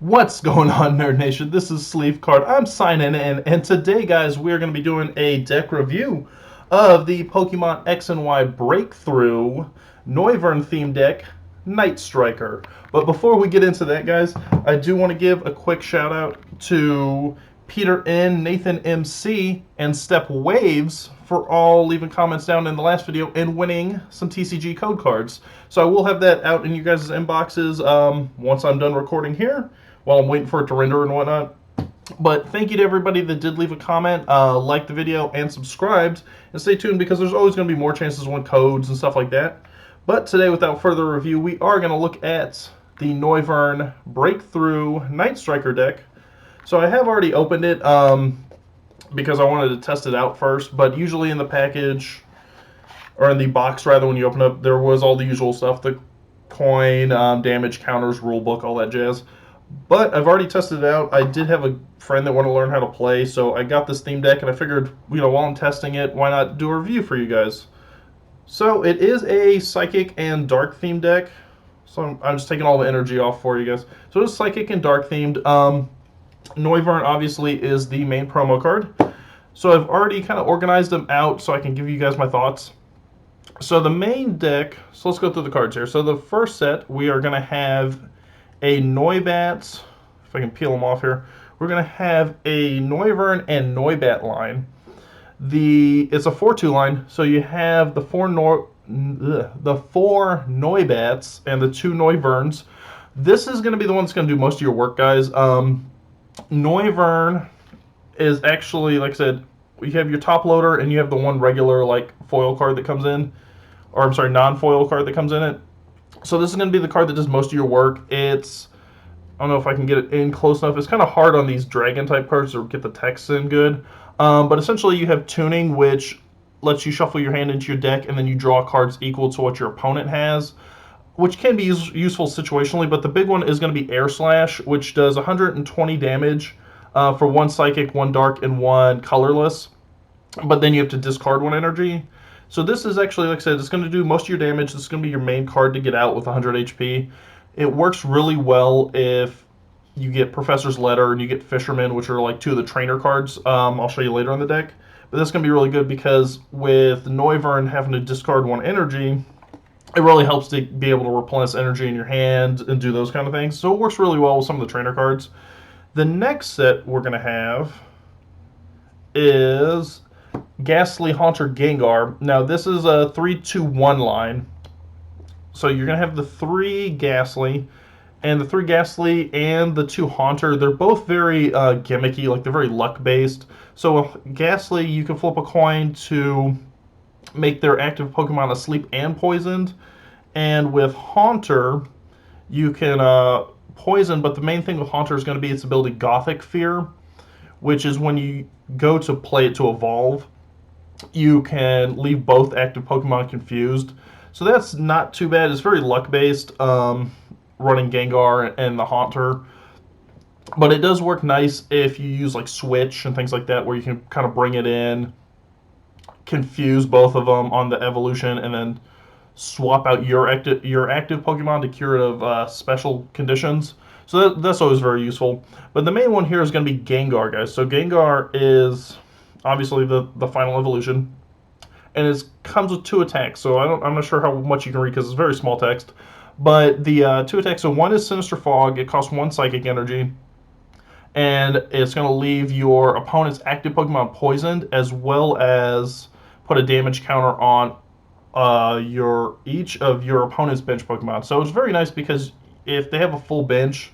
What's going on, Nerd Nation? This is Sleevecard. I'm signing in, and today, guys, we're going to be doing a deck review of the Pokemon X and Y Breakthrough Noivern theme deck, Night Striker. But before we get into that, guys, I do want to give a quick shout out to Peter N, Nathan MC, and Step Waves for all leaving comments down in the last video and winning some TCG code cards. So I will have that out in you guys' inboxes once I'm done recording here, while I'm waiting for it to render and whatnot. But thank you to everybody that did leave a comment, like the video, and subscribed. And stay tuned because there's always going to be more chances to win codes and stuff like that. But today, without further review, we are going to look at the Noivern Breakthrough Night Striker deck. So I have already opened it because I wanted to test it out first. But usually in the package, or in the box rather, when you open up, there was all the usual stuff: the coin, damage counters, rulebook, all that jazz. But I've already tested it out. I did have a friend that wanted to learn how to play, so I got this theme deck, and I figured, while I'm testing it, why not do a review for you guys? So it is a Psychic and Dark themed deck. So I'm just taking all the energy off for you guys. So it's Psychic and Dark themed. Noivern obviously is the main promo card. So I've already kind of organized them out so I can give you guys my thoughts. So the main deck, so let's go through the cards here. So the first set, we are going to have a Noibat, if I can peel them off here, we're going to have a Noivern and Noibat line. It's a 4-2 line, so you have the four Noibats and the 2 Noiverns. This is going to be the one that's going to do most of your work, guys. Noivern is actually, like I said, you have your top loader and you have the one regular foil card that comes in, or I'm sorry, non-foil card that comes in it. So this is going to be the card that does most of your work. I don't know if I can get it in close enough. It's kind of hard on these dragon type cards to get the text in good. But essentially you have tuning, which lets you shuffle your hand into your deck, and then you draw cards equal to what your opponent has, which can be useful situationally. But the big one is going to be Air Slash, which does 120 damage for 1 Psychic, 1 Dark, and 1 Colorless. But then you have to discard 1 energy. So this is actually, like I said, it's going to do most of your damage. This is going to be your main card to get out with 100 HP. It works really well if you get Professor's Letter and you get Fisherman, which are like 2 of the trainer cards. I'll show you later on the deck. But that's going to be really good because with Noivern having to discard 1 energy, it really helps to be able to replenish energy in your hand and do those kind of things. So it works really well with some of the trainer cards. The next set we're going to have is Ghastly Haunter Gengar. Now this is a 3-2-1 line. So you're going to have the 3 Ghastly, and the 3 Ghastly and the 2 Haunter, they're both very gimmicky, like they're very luck-based. So with Ghastly, you can flip a coin to make their active Pokemon asleep and poisoned. And with Haunter, you can poison, but the main thing with Haunter is going to be its ability Gothic Fear, which is when you go to play it to evolve, you can leave both active Pokemon confused. So that's not too bad. It's very luck-based, running Gengar and the Haunter. But it does work nice if you use like Switch and things like that, where you can kind of bring it in, confuse both of them on the evolution, and then swap out your active Pokemon to curative special conditions. So that's always very useful. But the main one here is going to be Gengar, guys. So Gengar is obviously the final evolution, and it comes with 2 attacks. So I'm not sure how much you can read because it's very small text. But the 2 attacks, so one is Sinister Fog. It costs 1 Psychic Energy, and it's going to leave your opponent's active Pokemon poisoned, as well as put a damage counter on each of your opponent's bench Pokemon. So it's very nice because if they have a full bench,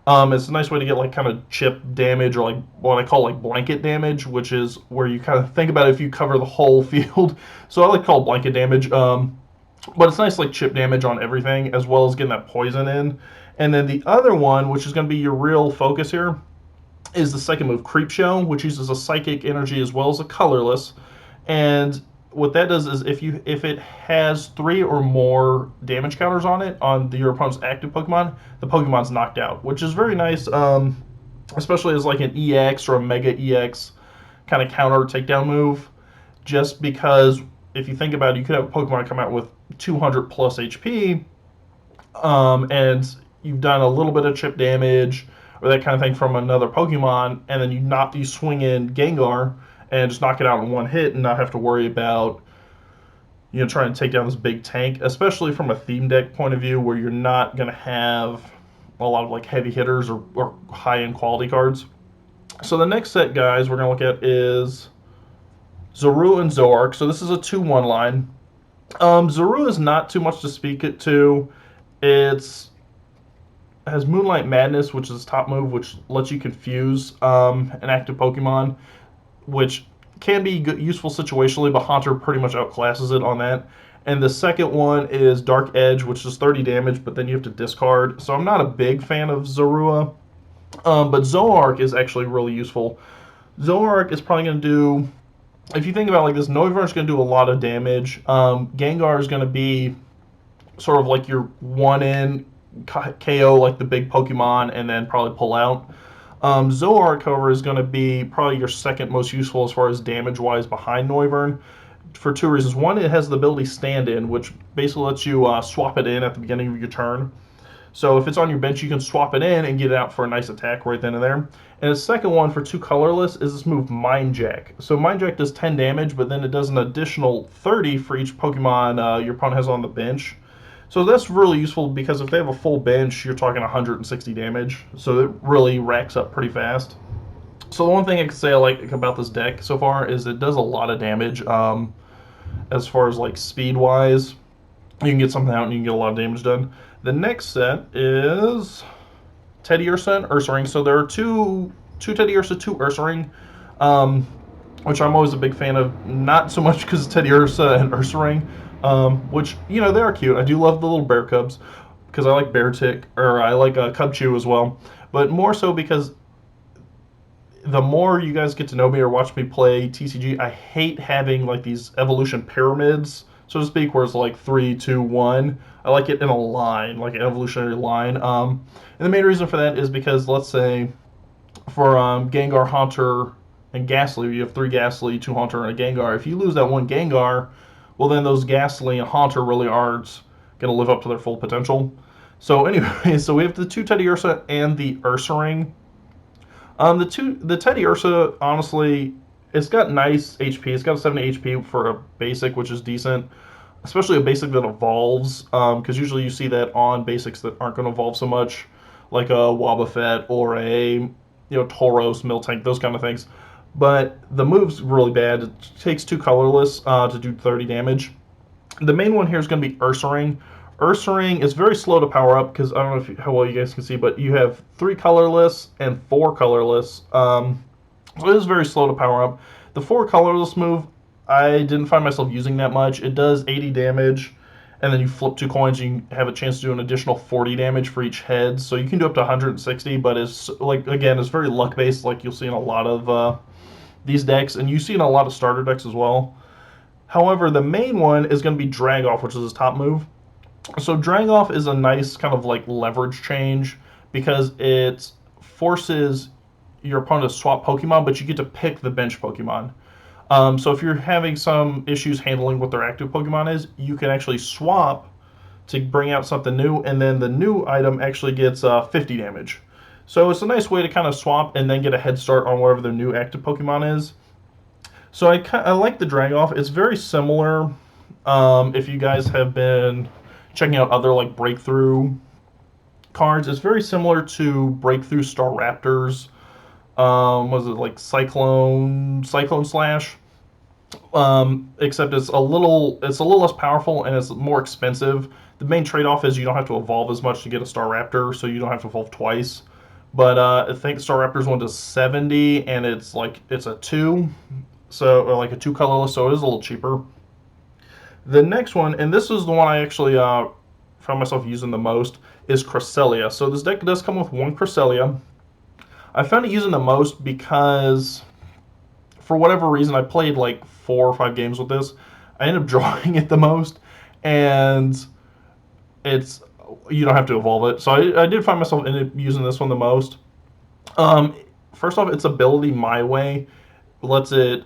it's a nice way to get like kind of chip damage, or like what I call like blanket damage, which is where you kind of think about if you cover the whole field. So I like to call it blanket damage, but it's nice like chip damage on everything, as well as getting that poison in. And then the other one, which is going to be your real focus here, is the second move, Creepshow, which uses a Psychic Energy as well as a Colorless. And what that does is if it has 3 or more damage counters on it on your opponent's active Pokemon, the Pokemon's knocked out, which is very nice, especially as like an EX or a Mega EX kind of counter takedown move. Just because if you think about it, you could have a Pokemon come out with 200 plus HP, and you've done a little bit of chip damage, or that kind of thing from another Pokemon, and then you swing in Gengar and just knock it out in one hit and not have to worry about trying to take down this big tank, especially from a theme deck point of view where you're not going to have a lot of like heavy hitters or high-end quality cards. So the next set, guys, we're going to look at is Zorua and Zoroark. So this is a 2-1 line. Zorua is not too much to speak it to. It has Moonlight Madness, which is its top move, which lets you confuse an active Pokemon, which can be useful situationally, but Haunter pretty much outclasses it on that. And the second one is Dark Edge, which is 30 damage, but then you have to discard. So I'm not a big fan of Zorua, but Zoroark is actually really useful. Zoroark is probably going to do, if you think about it like this, Noivern is going to do a lot of damage. Gengar is going to be sort of like your one-in KO, like the big Pokemon, and then probably pull out. Zoroark, however, is going to be probably your second most useful as far as damage-wise behind Noivern for two reasons. One, it has the ability Stand-In, which basically lets you swap it in at the beginning of your turn. So if it's on your bench, you can swap it in and get it out for a nice attack right then and there. And the second one for two colorless is this move Mind Jack. So Mind Jack does 10 damage, but then it does an additional 30 for each Pokemon your opponent has on the bench. So that's really useful because if they have a full bench, you're talking 160 damage. So it really racks up pretty fast. So the one thing I can say I like about this deck so far is it does a lot of damage. As far as like speed-wise, you can get something out and you can get a lot of damage done. The next set is Teddiursa and Ursaring. So there are two Teddiursa, two Ursaring, which I'm always a big fan of. Not so much because Teddiursa and Ursaring, which, they are cute. I do love the little bear cubs because I like Beartic, or I like Cubchoo as well. But more so because the more you guys get to know me or watch me play TCG, I hate having like these evolution pyramids, so to speak, where it's like 3, 2, 1. I like it in a line, like an evolutionary line. And the main reason for that is because, let's say, for Gengar, Haunter, and Ghastly, you have 3 Ghastly, 2 Haunter, and a Gengar. If you lose that one Gengar, well, then those Ghastly and Haunter really aren't going to live up to their full potential. So anyway, so we have the 2 Teddiursa and the Ursaring. The Teddiursa, honestly, it's got nice HP. It's got a 70 HP for a basic, which is decent, especially a basic that evolves, because usually you see that on basics that aren't going to evolve so much, like a Wobbuffet or a Tauros, Miltank, those kind of things. But the move's really bad. It takes 2 colorless to do 30 damage. The main one here is going to be Ursaring. Ursaring is very slow to power up because I don't know how well you guys can see, but you have 3 colorless and 4 colorless. So it is very slow to power up. The 4 colorless move, I didn't find myself using that much. It does 80 damage, and then you flip 2 coins, and you have a chance to do an additional 40 damage for each head. So you can do up to 160, but it's it's very luck based, like you'll see in a lot of these decks, and you see in a lot of starter decks as well. However, the main one is going to be Drag Off, which is his top move. So Drag Off is a nice kind of like leverage change because it forces your opponent to swap Pokemon, but you get to pick the bench Pokemon. So if you're having some issues handling what their active Pokemon is, you can actually swap to bring out something new, and then the new item actually gets 50 damage. So it's a nice way to kind of swap and then get a head start on whatever their new active Pokemon is. So I like the Drag Off. It's very similar. If you guys have been checking out other like breakthrough cards, it's very similar to Breakthrough Staraptors. Was it like Cyclone Slash? Except it's a little less powerful and it's more expensive. The main trade-off is you don't have to evolve as much to get a Staraptor, so you don't have to evolve twice. But I think Staraptor's one does 70, and it's a 2, so or like a 2 colorless, so it is a little cheaper. The next one, and this is the one I actually found myself using the most, is Cresselia. So this deck does come with 1 Cresselia. I found it using the most because, for whatever reason, I played like 4 or 5 games with this. I ended up drawing it the most, and you don't have to evolve it. So I did find myself using this one the most. First off, its ability My Way lets it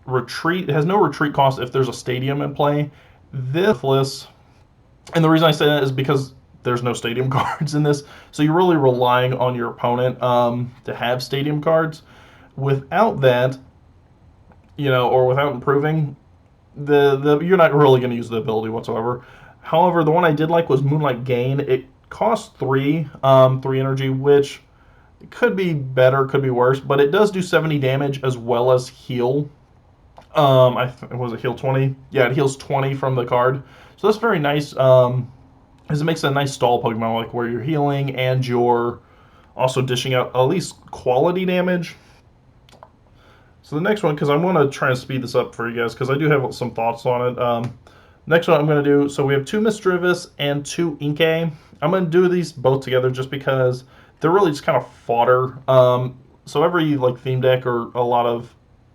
retreat. It has no retreat cost if there's a stadium in play. This, and the reason I say that is because there's no stadium cards in this, so you're really relying on your opponent to have stadium cards. Without that, or without improving, the you're not really going to use the ability whatsoever. However, the one I did like was Moonlight Gain. It costs three energy, which could be better, could be worse, but it does do 70 damage as well as heal. Was it heal 20? Yeah, it heals 20 from the card, so that's very nice. As it makes a nice stall Pokemon, like where you're healing and you're also dishing out at least quality damage. So the next one, because I want to try and speed this up for you guys, because I do have some thoughts on it. Next one I'm going to do, so we have 2 Misdreavus and 2 Inkay. I'm going to do these both together just because they're really just kind of fodder. So every like theme deck or a lot of,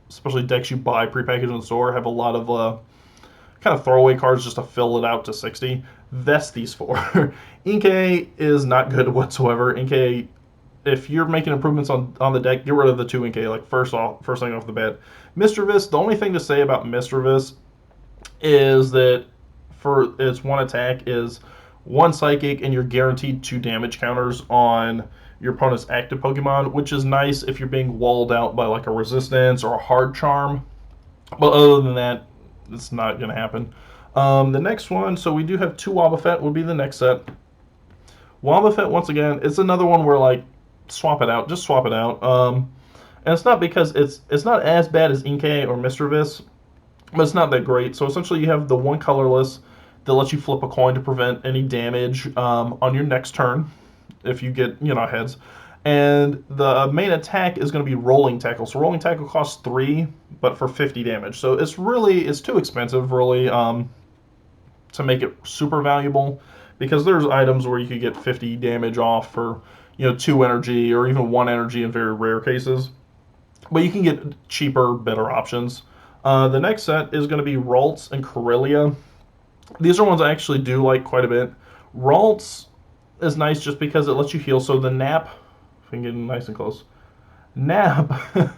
especially decks you buy prepackaged in the store, have a lot of kind of throwaway cards just to fill it out to 60. That's these 4. Inkay is not good whatsoever. Inkay, if you're making improvements on the deck, get rid of the 2 Inkay, like first thing off the bat. Misdreavus, the only thing to say about Misdreavus is that for its 1 attack is 1 psychic, and you're guaranteed 2 damage counters on your opponent's active Pokemon, which is nice if you're being walled out by like a resistance or a hard charm. But other than that, it's not going to happen. The next one, so we do have 2 Wobbuffet would be the next set. Wobbuffet, once again, it's another one where like swap it out, just swap it out. And it's not because it's not as bad as Inkay or Misdreavus, but it's not that great. So essentially, you have the 1 colorless that lets you flip a coin to prevent any damage on your next turn if you get heads. And the main attack is going to be Rolling Tackle. So Rolling Tackle costs 3, but for 50 damage. So it's too expensive, really, to make it super valuable, because there's items where you could get 50 damage off for 2 energy or even 1 energy in very rare cases. But you can get cheaper, better options. The next set is going to be Ralts and Corillia. These are ones I actually do like quite a bit. Ralts is nice just because it lets you heal. So the Nap, if I can get nice and close. Nap, I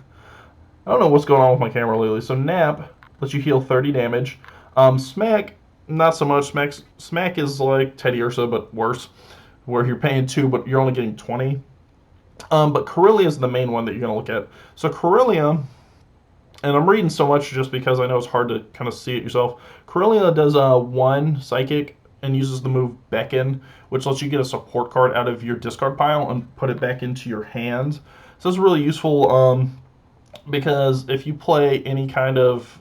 don't know what's going on with my camera lately. So Nap lets you heal 30 damage. Smack, not so much. Smack is like Teddy Ursa, but worse, where you're paying 2, but you're only getting 20. But Corillia is the main one that you're going to look at. So Corillia, and I'm reading so much just because I know it's hard to kind of see it yourself. Cresselia does 1 Psychic and uses the move Beckon, which lets you get a support card out of your discard pile and put it back into your hand. So it's really useful because if you play any kind of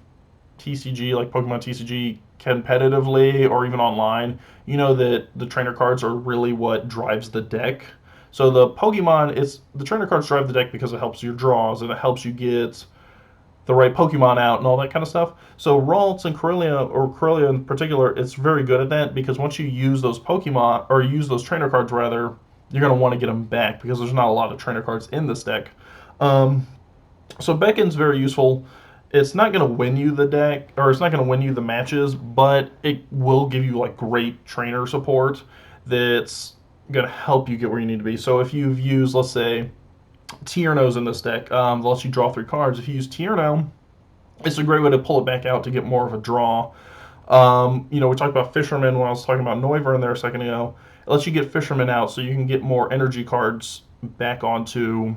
TCG, like Pokemon TCG, competitively or even online, you know that the trainer cards are really what drives the deck. So the trainer cards drive the deck because it helps your draws and it helps you get the right Pokemon out and all that kind of stuff. So Ralts and Corillia, or Corillia in particular, it's very good at that, because once you use those Pokemon, or use those trainer cards rather, you're going to want to get them back because there's not a lot of trainer cards in this deck. So Beckon's very useful. It's not going to win you the deck, or it's not going to win you the matches, but it will give you like great trainer support that's going to help you get where you need to be. So if you've used, let's say, Tierno's in this deck, lets you draw 3 cards. If you use Tierno, it's a great way to pull it back out to get more of a draw. We talked about Fisherman when I was talking about Noivern there a second ago. It lets you get Fisherman out so you can get more energy cards back onto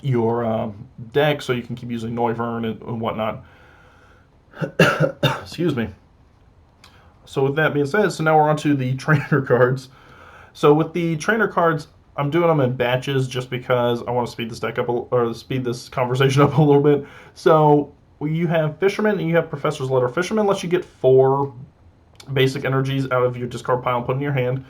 your deck, so you can keep using Noivern and whatnot. Excuse me. So with that being said, so now we're on to the trainer cards. So with the trainer cards, I'm doing them in batches just because I want to speed this deck up, or speed this conversation up a little bit. So you have Fisherman and you have Professor's Letter. Fisherman lets you get 4 basic energies out of your discard pile and put in your hand.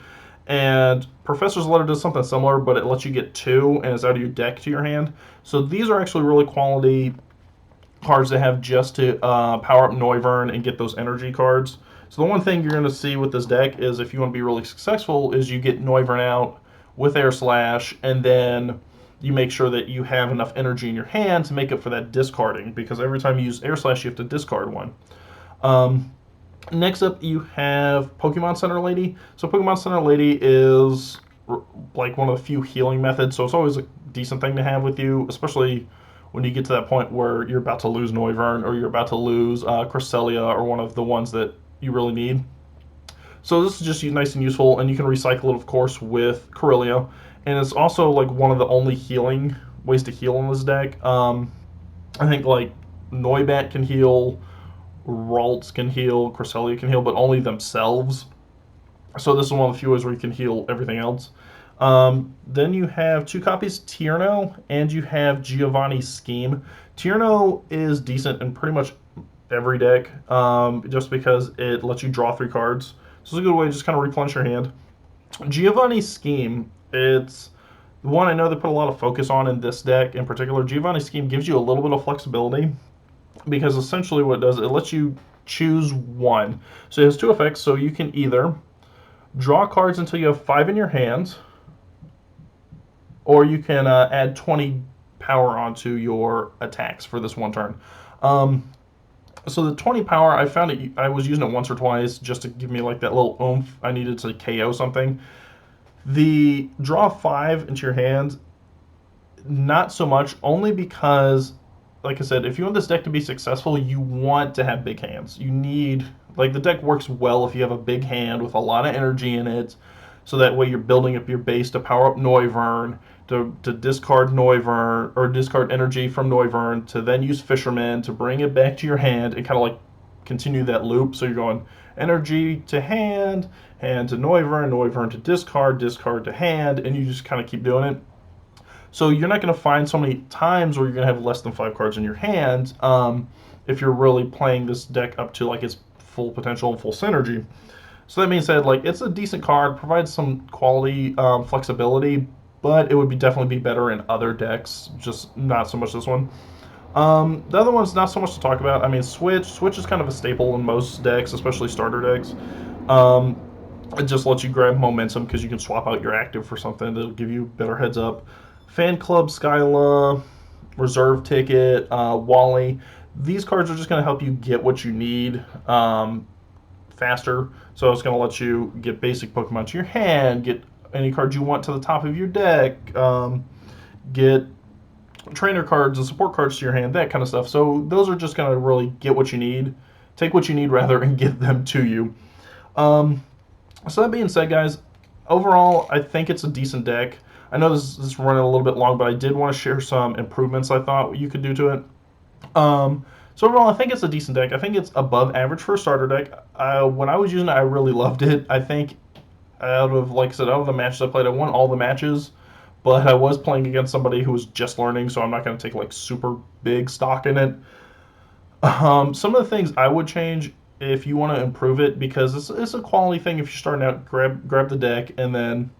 And Professor's Letter does something similar, but it lets you get 2 and it's out of your deck to your hand. So these are actually really quality cards that have just to power up Noivern and get those energy cards. So the one thing you're going to see with this deck is, if you want to be really successful, is you get Noivern out with Air Slash, and then you make sure that you have enough energy in your hand to make up for that discarding, because every time you use Air Slash, you have to discard 1. Next up, you have Pokemon Center Lady. So Pokemon Center Lady is like one of the few healing methods, so it's always a decent thing to have with you, especially when you get to that point where you're about to lose Noivern, or you're about to lose Cresselia, or one of the ones that you really need. So this is just nice and useful, and you can recycle it, of course, with Corillia. And it's also like one of the only healing ways to heal in this deck. I think like Noibat can heal, Ralts can heal, Cresselia can heal, but only themselves. So this is one of the few ways where you can heal everything else. Then you have two copies Tierno, and you have Giovanni's Scheme. Tierno is decent in pretty much every deck, just because it lets you draw 3 cards. So it's a good way to just kind of replenish your hand. Giovanni's Scheme, it's the one I know they put a lot of focus on in this deck in particular. Giovanni's Scheme gives you a little bit of flexibility because essentially what it does, it lets you choose one. So it has 2 effects, so you can either draw cards until you have 5 in your hands, or you can add 20 power onto your attacks for this one turn. So the 20 power, I found it, I was using it once or twice just to give me like that little oomph I needed to KO something. The draw 5 into your hand, not so much, only because, like I said, if you want this deck to be successful, you want to have big hands. You need, like, the deck works well if you have a big hand with a lot of energy in it, so that way you're building up your base to power up Noivern, to discard Noivern, or discard energy from Noivern, to then use Fisherman to bring it back to your hand and kind of like continue that loop. So you're going energy to hand, hand to Noivern, Noivern to discard, discard to hand, and you just kind of keep doing it. So you're not going to find so many times where you're going to have less than 5 cards in your hand if you're really playing this deck up to like its full potential and full synergy. So that being said, like, it's a decent card, provides some quality flexibility, but it would definitely be better in other decks, just not so much this one. The other one's not so much to talk about. I mean, Switch is kind of a staple in most decks, especially starter decks. It just lets you grab momentum because you can swap out your active for something that'll give you better heads up. Fan Club, Skyla, Reserve Ticket, Wally. These cards are just going to help you get what you need faster. So it's going to let you get basic Pokemon to your hand, get any cards you want to the top of your deck, get trainer cards and support cards to your hand, that kind of stuff. So those are just going to really get what you need, take what you need rather, and give them to you. So that being said, guys, overall, I think it's a decent deck. I know this is running a little bit long, but I did want to share some improvements I thought you could do to it. So overall, I think it's a decent deck. I think it's above average for a starter deck. When I was using it, I really loved it. I think out of, like I said, out of the matches I played, I won all the matches, but I was playing against somebody who was just learning, so I'm not going to take like super big stock in it. Some of the things I would change if you want to improve it, because it's a quality thing. If you're starting out, grab the deck and then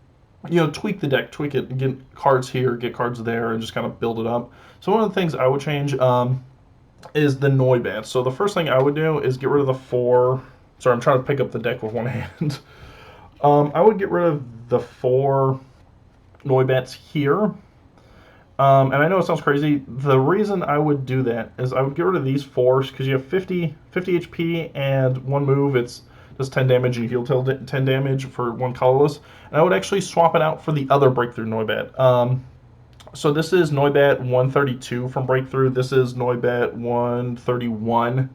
tweak the deck, tweak it, get cards here, get cards there, and just kind of build it up. So one of the things I would change is the Noibat. So the first thing I would do is get rid of the 4. Sorry, I'm trying to pick up the deck with one hand. I would get rid of the 4 Noibats here. And I know it sounds crazy. The reason I would do that is I would get rid of these 4 because you have 50 HP and 1 move. It's just 10 damage and you heal 10 damage for 1 colorless. And I would actually swap it out for the other Breakthrough Noibat. So this is Noibat 132 from Breakthrough. This is Noibat 131.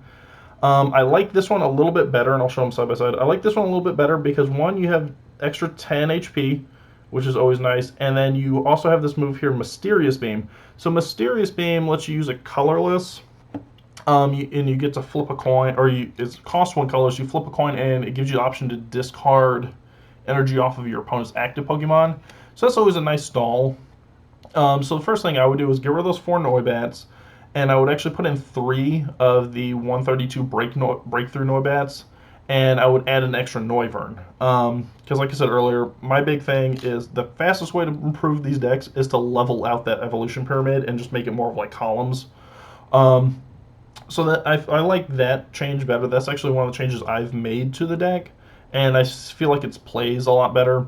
I like this one a little bit better, and I'll show them side by side. I like this one a little bit better because, one, you have extra 10 HP, which is always nice, and then you also have this move here, Mysterious Beam. So Mysterious Beam lets you use a colorless, and you get to flip a coin, or it costs 1 color, so you flip a coin, and it gives you the option to discard energy off of your opponent's active Pokemon. So that's always a nice stall. So the first thing I would do is get rid of those 4 Noibats, and I would actually put in 3 of the 132 Breakthrough Noibats, and I would add an extra Noivern. Because like I said earlier, my big thing is the fastest way to improve these decks is to level out that evolution pyramid and just make it more of like columns. So that I like that change better. That's actually one of the changes I've made to the deck, and I feel like it plays a lot better.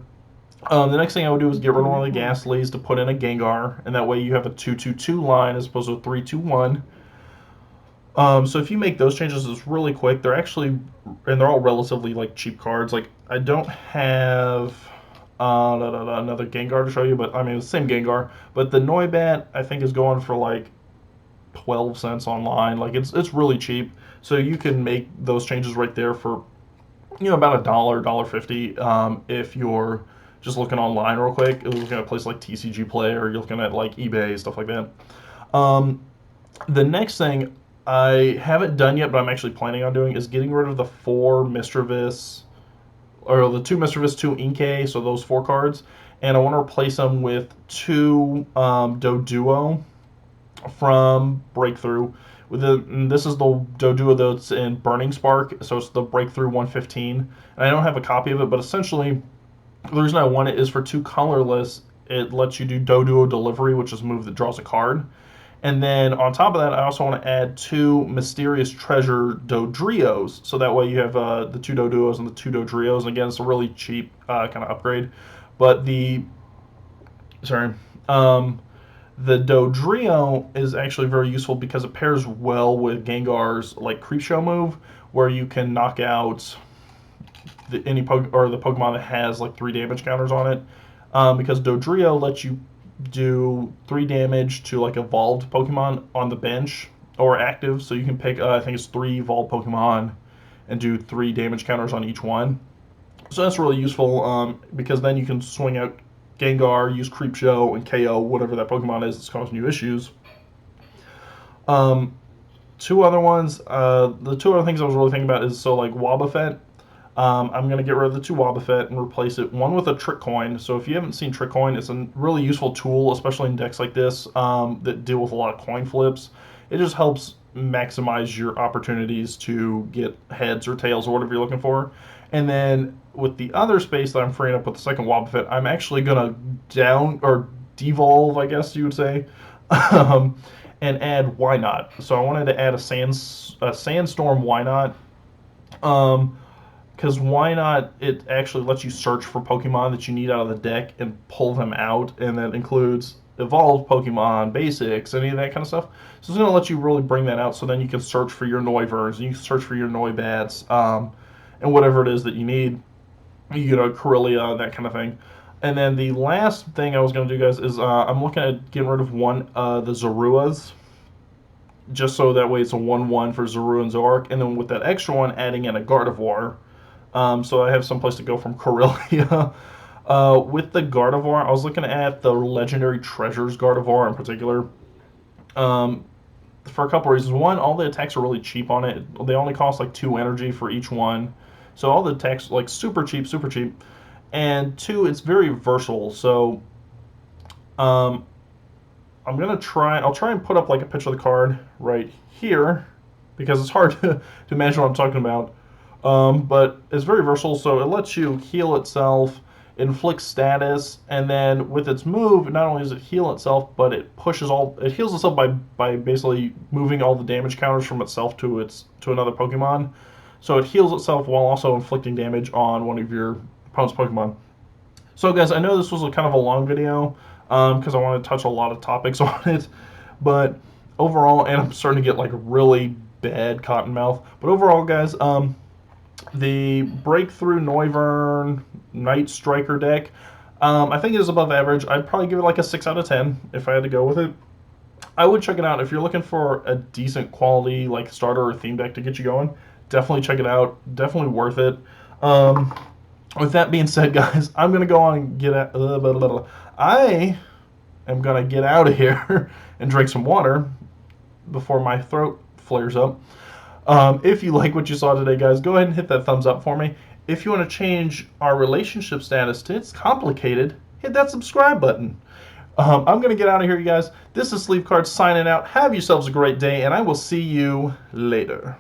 The next thing I would do is get rid of one of the Ghastlies to put in a Gengar, and that way you have a 2-2-2 line as opposed to a 3-2-1. So if you make those changes, it's really quick. They're actually, and they're all relatively like cheap cards. Like I don't have another Gengar to show you, but I mean it's the same Gengar. But the Noibat I think is going for like 12 cents online. Like it's really cheap. So you can make those changes right there for about $1.50. If you're just looking online real quick, you're looking at a place like TCG Play, or you're looking at like eBay, stuff like that. Um, the next thing I haven't done yet, but I'm actually planning on doing, is getting rid of the 4 Mischievous, or the 2 Mischievous, 2 Inkay, so those 4 cards, and I want to replace them with 2 Doduo from Breakthrough. This is the Doduo that's in Burning Spark, so it's the Breakthrough 115. And I don't have a copy of it, but essentially, the reason I want it is for 2 colorless. It lets you do Doduo Delivery, which is a move that draws a card. And then on top of that, I also want to add 2 Mysterious Treasure Dodrios. So that way you have the 2 Doduos and the 2 Dodrios. And again, it's a really cheap kind of upgrade. But sorry, the Dodrio is actually very useful because it pairs well with Gengar's like Creepshow move, where you can knock out the Pokemon that has like 3 damage counters on it. Because Dodrio lets you do 3 damage to like evolved Pokemon on the bench or active, so you can pick I think it's 3 evolved Pokemon and do 3 damage counters on each one. So that's really useful because then you can swing out Gengar, use Creepshow, and KO whatever that Pokemon is that's causing you issues. Two other ones. The 2 other things I was really thinking about is, so like Wobbuffet. I'm going to get rid of the 2 Wobbuffet and replace it, one with a Trick Coin. So if you haven't seen Trick Coin, it's a really useful tool, especially in decks like this that deal with a lot of coin flips. It just helps maximize your opportunities to get heads or tails or whatever you're looking for. And then with the other space that I'm freeing up with the second Wobbuffet, I'm actually going to devolve, I guess you would say, and add Why-Not. So I wanted to add a Sandstorm Why-Not. Because Why-Not, it actually lets you search for Pokemon that you need out of the deck and pull them out, and that includes evolved Pokemon, basics, any of that kind of stuff. So it's going to let you really bring that out, so then you can search for your Noiverns, and you can search for your Noibats, and whatever it is that you need, Corillia, that kind of thing. And then the last thing I was going to do, guys, is I'm looking at getting rid of the Zoruas, just so that way it's a 1-1 for Zorua and Zoroark, and then with that extra one, adding in a Gardevoir. So I have some place to go from Corillia. With the Gardevoir, I was looking at the Legendary Treasures Gardevoir in particular. For a couple reasons. One, all the attacks are really cheap on it. They only cost like 2 energy for each one. So all the attacks like super cheap, super cheap. And 2, it's very versatile. So I'll try and put up like a picture of the card right here, because it's hard to imagine what I'm talking about. But it's very versatile, so it lets you heal itself, inflict status, and then with its move, not only does it heal itself, but it heals itself by basically moving all the damage counters from itself to another Pokemon. So it heals itself while also inflicting damage on one of your opponent's Pokemon. So guys, I know this was kind of a long video because I want to touch a lot of topics on it, but overall, and I'm starting to get like really bad cotton mouth, but overall, guys, the Breakthrough Noivern Night Striker deck, I think it is above average. I'd probably give it like a 6 out of 10 if I had to go with it. I would check it out if you're looking for a decent quality like starter or theme deck to get you going. Definitely check it out. Definitely worth it. With that being said, guys, I'm gonna go on and I am gonna get out of here and drink some water before my throat flares up. If you like what you saw today, guys, go ahead and hit that thumbs up for me. If you want to change our relationship status to it's complicated, hit that subscribe button. I'm going to get out of here, you guys. This is Sleevecard signing out. Have yourselves a great day, and I will see you later.